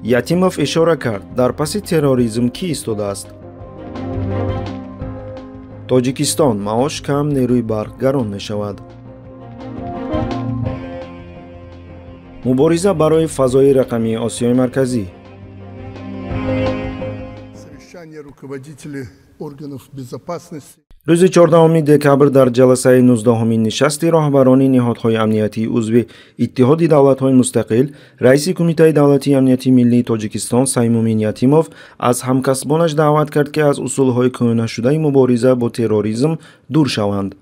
Yatimov اشاره کرد در پس تروریسم کی ایستاده است؟ تاجیکستان معاش کم نیروی برق گران می شود. مبارزه برای فضای رقمی آسیای مرکزی. روز 14 دکبر در جلسه 19 نشست راهبران نهادهای امنیتی عضو اتحاد دولت‌های مستقل، رئیس کمیته دولتی امنیتی ملی تاجیکستان سیمومین یتیموف از همکسبانش دعوت کرد که از اصولهای کهنه شده مبارزه با تروریسم دور شوند.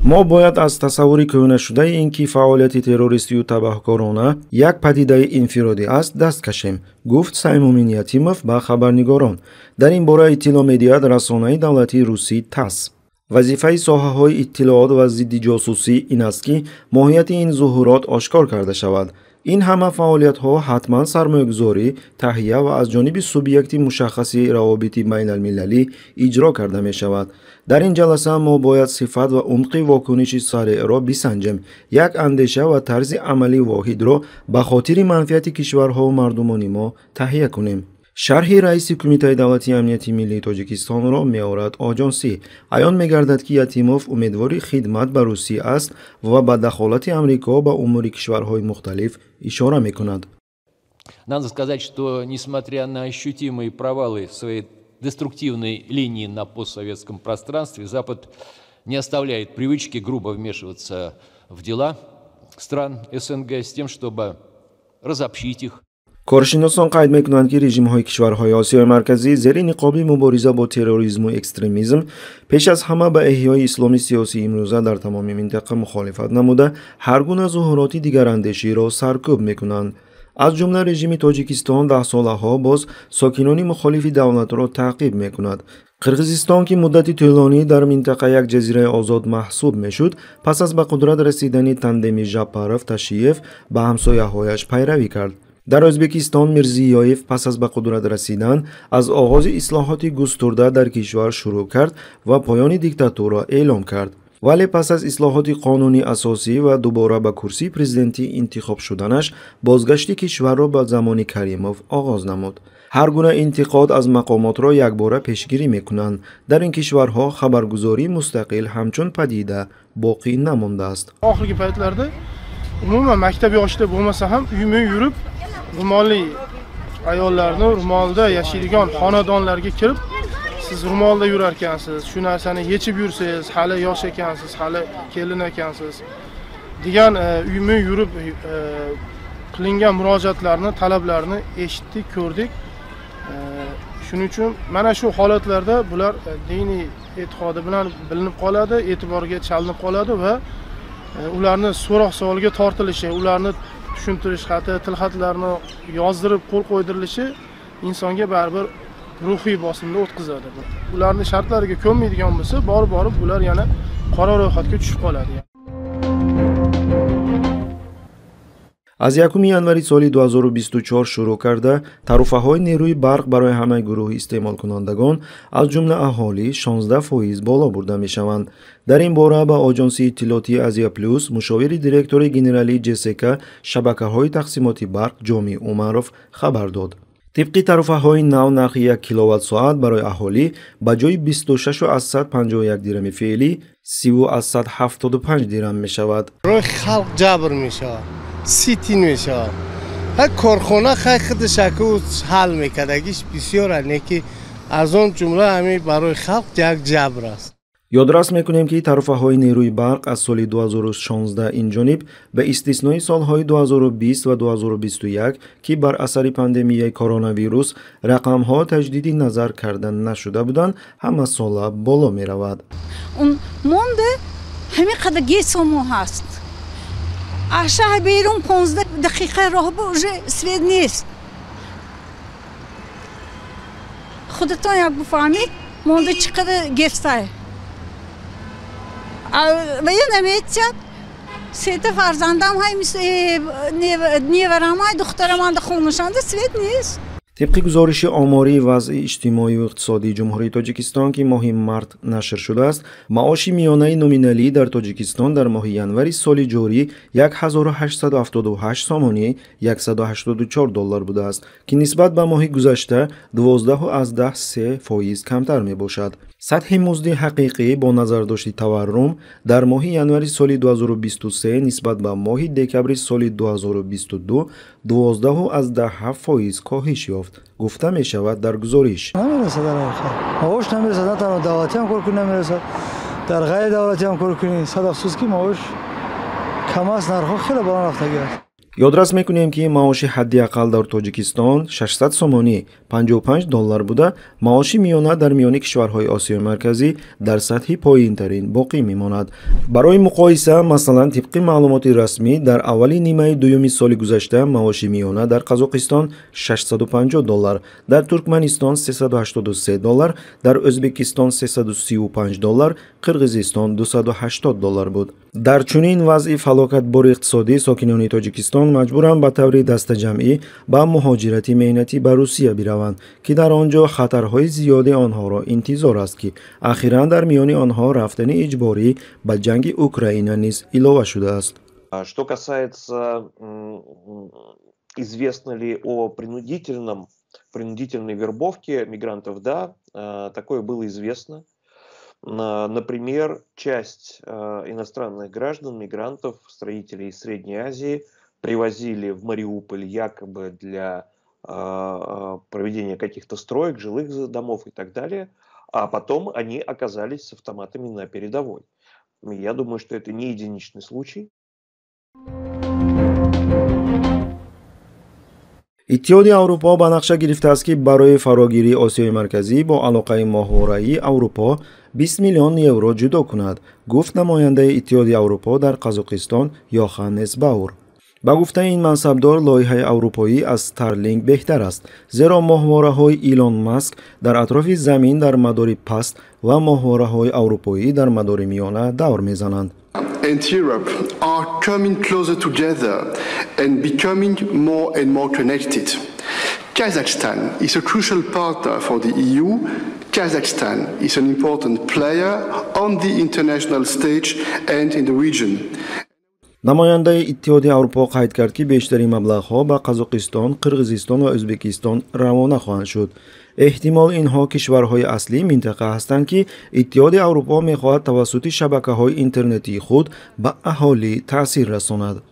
ما باید از تصور کهنه شده اینکه فعالیت تروریستی و تبهکارانه یک پدیده انفرادی است دست کشیم، گفت سیمومین یتیموف به خبرنگاران. در این باره اطلاع می‌دهد رسانه دولتی روسی تاس. وظیفه ساحه‌های اطلاعات و ضد جاسوسی این است که ماهیت این ظهورات آشکار کرده شود. این همه فعالیت‌ها حتما سرمایه‌گذاری، تهیه و از جانب سوبیکت مشخصی روابط بین المللی اجرا کرده می شود. در این جلسه ما باید صفت و عمق واکنش سریع را بسنجیم، یک اندیشه و طرز عملی واحد را به خاطر منفعت کشورها و مردمان ما تهیه کنیم. شرح رئیس کمیته دولتی امنیتی ملی تاجیکستان را می‌آورد آژانسی. عیان می‌گردد که یتیموف امیدوار خدمت به روسیه است و به دخالت امریکا به امور کشورهای مختلف اشاره می‌کند. Надо сказать, что несмотря на ощутимые провалы своей деструктивной линии на постсоветском пространстве, Запад не оставляет привычки грубо вмешиваться в дела стран СНГ с тем, чтобы разобщить их. کارشناسان قید می‌کنند که رژیم‌های کشورهای آسیای مرکزی زیر نقاب مبارزه با تروریسم و اکستریمیسم پیش از همه به احیای اسلام سیاسی امروزه در تمام منطقه مخالفت نموده هر گونه ظهورات دیگراندیشی را سرکوب می‌کنند. از جمله رژیم تاجیکستان 10 ساله‌ها باز ساکنان مخالف دولت را تعقیب می‌کند. قرقیزستان که مدتی طولانی در منطقه یک جزیره آزاد محسوب می‌شد، پس از به قدرت رسیدن تندم ژاپاروف تشییف به همسایه‌هایش پیروی کرد. در ازبکستان میرزیایف پس از به قدرت رسیدن از آغاز اصلاحات گسترده در کشور شروع کرد و پایان دیکتاتور را اعلام کرد. ولی پس از اصلاحات قانونی اساسی و دوباره به کرسی پرزیدنتی انتخاب شدنش، بازگشت کشور را به زمان کریموف آغاز نمود. هر گونه انتقاد از مقامات را یکباره پیشگیری میکنند. در این کشورها خبرگزاری مستقل همچون پدیده باقی نمانده است. آخرین paytlarda umuman maktab yoshida bo'lmasa ham uyma yurib ro'molli ayollarni ro'molda yashaydigan xonadonlarga kirib siz ro'molda yurar ekansiz, shu narsani yechib yursangiz, hali yosh ekansiz, hali kelin ekansiz degan uyma yurib qilingan murojaatlarni, talablarni eshitdik, ko'rdik. Shuning uchun mana shu holatlarda bular diniy e'tiqodi bilan bilinib qoladi, e'tiborga chalinib qoladi va ularni so'roq savolga tortilishi, ularni tushuntirish xati, tilxatlarni yozdirib qo'l qo'ydirilishi insonga baribir ruhiy bosimni o'tkazadi. Ularni shartlariga ko'nmaydigan bo'lsa, borib ular yana qora ro'yxatga tushib qoladi. از 1 январи سال 2024 شروع کرده تعرفه‌های نیروی برق برای همه گروه استعمال کنندگان از جمله اهالی 16% بالا برده می‌شوند. در این باره به آژانس اطلاعاتی آزیا پلوس مشاور دیرکتور گنرالی جسیکا شبکه‌های تقسیمات برق جامی عمروف خبر داد. طبق تعرفه‌های نو نرخ 1 کیلووات ساعت برای اهالی به جای 26.51 درهم فعلی 30.75 درهم می‌شود. روی خلق جبر میشه. سیتی میشه. هر کارخانه خودش اکو حل میکردگیش بسیار نیکی از اون جمله همین برای خلق یک جبر است. یادداشت میکنیم که تعرفه‌های نیروی برق از سال 2016 این جانب به استثنای سالهای 2020 و 2021 که بر اثر پاندمی کرونا ویروس رقم‌ها تجدید نظر کردن نشده بودند همه ساله بالا میرود. اون مونده همین قدر گیسمو هست. Aşağı بیرون 15 دقیقه راه باشه سوید نیست. خودتان یک بفهمید مونده چقدر گفته و یه نمیتید سه فرزندم های نیورم های دخترم هم خونشانده سوید نیست. طبق گزارش آماری وضع اجتماعی و اقتصادی جمهوری تاجیکستان که ماه مارت نشر شده است، معاش میانه نومینالی در تاجیکستان در ماه ینوری سال جاری 1878 سامانه 184 دلار بوده است که نسبت به ماه گذشته 12.3% کمتر می باشد. سطح مزد حقیقی با نظر داشت تورم در ماه ینوری سال 2023 نسبت به ماه دکبر سال 2022 12.7% کاهش یافت. گفته می شود در گزارش. نمیرسه در آخر. معاش نمیرسه، نه تنها دولتی هم کار کنی نمیرسه. در غیر دولتی هم کار کنی. صد افسوس که معاش کم است، نرخ خیلی بالا رفته است. یادرس میکنیم که معاش حداقل در تاجیکستان 600 سامانه 55 دلار بوده. معاش میانه در میان کشورهای آسیای مرکزی در سطح پایینترین باقی میماند. برای مقایسه مثلا طبق معلومات رسمی در اول نیمه دوم سال گذشته معاش میانه در قزاقستان 650 دلار، در ترکمنستان 383 دلار، در ازبکستان 335 دلار، قرقیزستان 280 دلار بود. در چنین وضع فلاکتبار اقتصادی ساکنان تاجیکستان مجبورند به طور دسته‌جمعی به مهاجرت مهنتی به روسیه بروند که در آنجا خطرهای زیاد آنها را انتظار است که اخیراً در میان آنها رفتن اجباری به جنگ اوکراین نیز علاوه شده است. Что касается известно ли о принудительной вербовке мигрантов, да, такое было известно. Например, часть иностранных граждан, мигрантов, строителей из Средней Азии привозили в Мариуполь якобы для проведения каких-то строек, жилых домов и так далее, а потом они оказались с автоматами на передовой. Я думаю, что это не единичный случай. اتحادیه اروپا به نقشه گرفته است که برای فراگیری آسیای مرکزی با علاقه ماهواره‌ای اروپا 20 میلیون یورو جدا کند، گفت نماینده اتحادیه اروپا در قزاقستان یوهانس باور. با گفته این منصبدار لایحه اروپایی از استارلینک بهتر است، زیرا ماهواره‌های ایلون ماسک در اطراف زمین در مدار پست و ماهواره‌های اروپایی در مدار میانه دور میزنند. And Europe are coming closer together and becoming more and more connected. Kazakhstan is a crucial partner for the EU. Kazakhstan is an important player on the international stage and in the region. نماینده اتحادیه اروپا قید کرد که بیشترین مبلغ‌ها به قزاقستان، قرقیزستان و ازبکستان روانه خواهند شد. احتمال اینها کشورهای اصلی منطقه هستند که اتحادیه اروپا می‌خواهد توسط شبکه‌های اینترنتی خود به اهالی تأثیر رساند.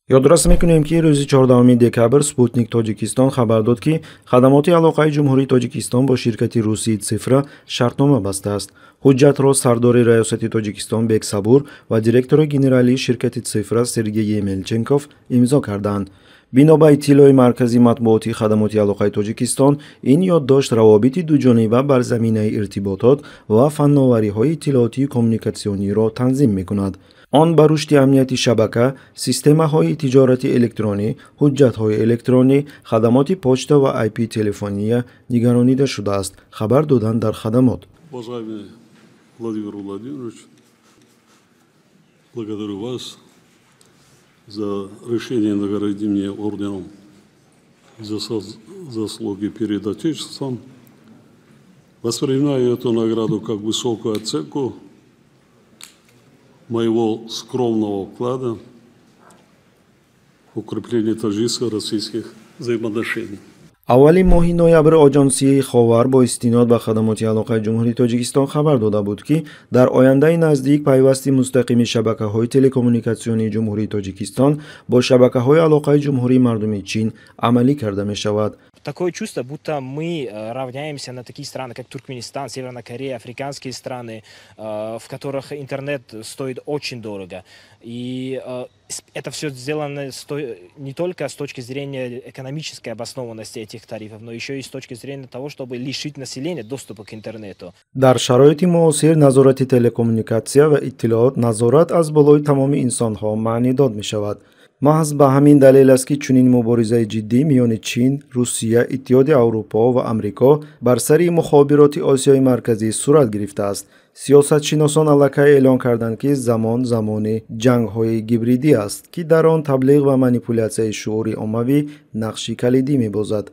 یادداشت می‌کنیم که روز 14 دکبر سپوتنیک تاجیکستان خبر داد که خدمات علاقه جمهوری تاجیکستان با شرکت روسی صفر شرطنامه بسته است. حجت را سردار ریاست تاجیکستان بیک صبور و دیرکتور گنرالی شرکت صفر سرگئی ملچنکوف امضا کردند. بنا به اطلاع مرکزی مطبوعاتی خدمات علاقه تاجیکستان، این یادداشت روابط دوجانبه بر زمینه ارتباطات و فناوری‌های اطلاعاتی و کمیونیکاسیونی را تنظیم می‌کند. آن بر رشد امنیتی شبکه، سیستم‌های تجارت الکترونی، حجت‌های الکترونی، خدمات پست و آی پی تلفنی نگرانیده شده است. خبر دادند در خدمات. Уважаемый Владимир Владимирович, благодарю вас за решение наградить меня орденом за заслуги перед Отечеством. Воспринимаю эту награду как высокую оценку моего скромного вклада в укрепление таджикско-российских взаимоотношений. اولی ماه نوامبر آژانسی خاور با استناد به خدمات علاقه جمهوری تاجیکستان خبر داده بود که در آینده نزدیک پیوستی مستقیم شبکه‌های تلکمونیکاسیونی جمهوری تاجیکستان با شبکه‌های علاقه جمهوری مردم چین عملی کرده می شود. Такое чувство, будто мы равняемся на такие страны, как Туркменистан, Северная Корея, африканские страны, в которых интернет стоит очень дорого. И это все сделано не только с точки зрения экономической обоснованности этих тарифов, но еще и с точки зрения того, чтобы лишить населения доступа к интернету. در شرایط معاصر نظارت تلکمونیکاسیون و اطلاعات نظارت از بالای تمام انسان‌ها معنی داد می شود. маҳз ба ҳамин далел аст ки чунин муборизаи ҷиддӣ миёни чин, Русия, Иттиҳоди Аврупо ва Амрико бар сари мухобироти Осиёи Марказӣ сурат гирифтааст. сиёсатшиносон аллакай эълон карданд ки замон замони ҷангҳои гибридӣ аст, ки дар он таблиғ ва манипулятсияи шуури оммавӣ нақши калидӣ мебозад.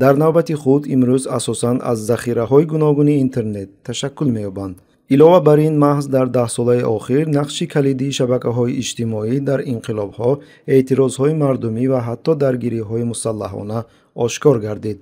дар навбати худ имрӯз асосан аз захираҳои гуногуни интернет ташаккул меёбанд. илова бар ин, маҳз дар 10 солаи охир нақши калидии шабакаҳои иҷтимоӣ дар инқилобҳо, эътирозҳои мардумӣ ва ҳатто даргириҳои мусаллаҳона ошкор гардид.